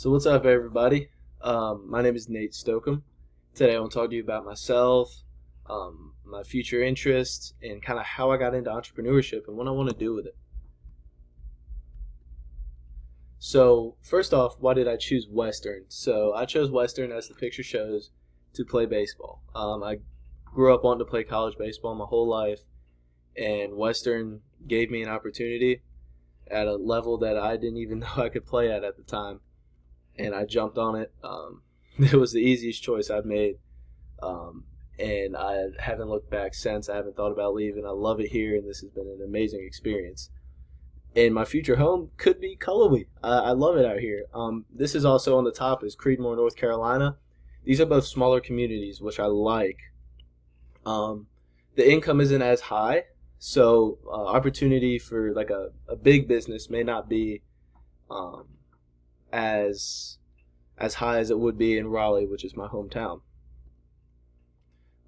So what's up, everybody? My name is Nate Stocum. Today I want to talk to you about myself, my future interests, and kind of how I got into entrepreneurship and what I want to do with it. So first off, why did I choose Western? So I chose Western, as the picture shows, to play baseball. I grew up wanting to play college baseball my whole life, and Western gave me an opportunity at a level that I didn't even know I could play at the time, and I jumped on it. It was the easiest choice I've made, and I haven't looked back since. I haven't thought about leaving. I love it here, and this has been an amazing experience. And my future home could be Cullowhee. I love it out here. This is also on the top is Creedmoor, North Carolina. These are both smaller communities, which I like. The income isn't as high, so opportunity for like a big business may not be as high as it would be in Raleigh, which is my hometown.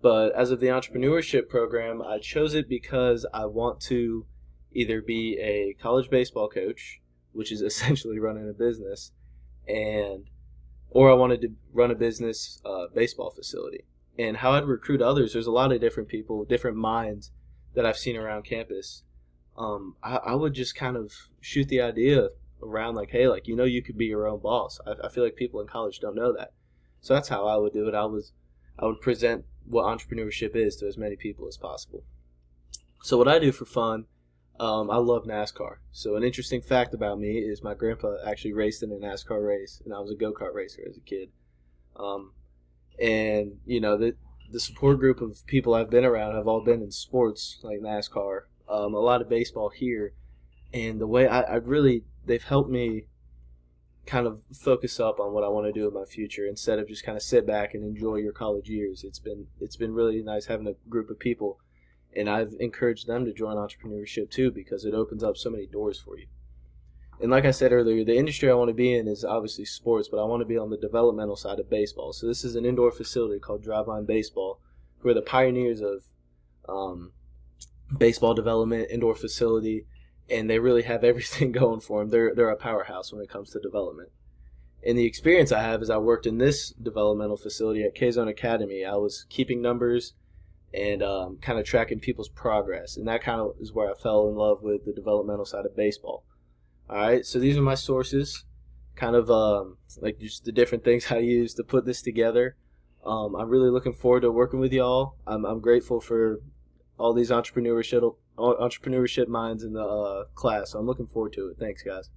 But as of the entrepreneurship program, I chose it because I want to either be a college baseball coach, which is essentially running a business, or I wanted to run a business baseball facility. And how I'd recruit others, there's a lot of different people, different minds that I've seen around campus. I would just kind of shoot the idea around like, hey, like, you could be your own boss. I feel like people in college don't know that. So that's how I would do it. I would present what entrepreneurship is to as many people as possible. So what I do for fun, I love NASCAR. So an interesting fact about me is my grandpa actually raced in a NASCAR race, and I was a go-kart racer as a kid. And the support group of people I've been around have all been in sports like NASCAR, a lot of baseball here, and the way they've helped me kind of focus up on what I want to do in my future instead of just kind of sit back and enjoy your college years. It's been really nice having a group of people, and I've encouraged them to join entrepreneurship too because it opens up so many doors for you. And like I said earlier, the industry I want to be in is obviously sports, but I want to be on the developmental side of baseball. So this is an indoor facility called Driveline Baseball, who are the pioneers of baseball development, indoor facility, and they really have everything going for them. They're a powerhouse when it comes to development. And the experience I have is I worked in this developmental facility at K-Zone Academy. I was keeping numbers and kind of tracking people's progress, and that kind of is where I fell in love with the developmental side of baseball. All right, so these are my sources, kind of like just the different things I use to put this together. I'm really looking forward to working with y'all. I'm grateful for all these entrepreneurship minds in the class, so I'm looking forward to it. Thanks, guys.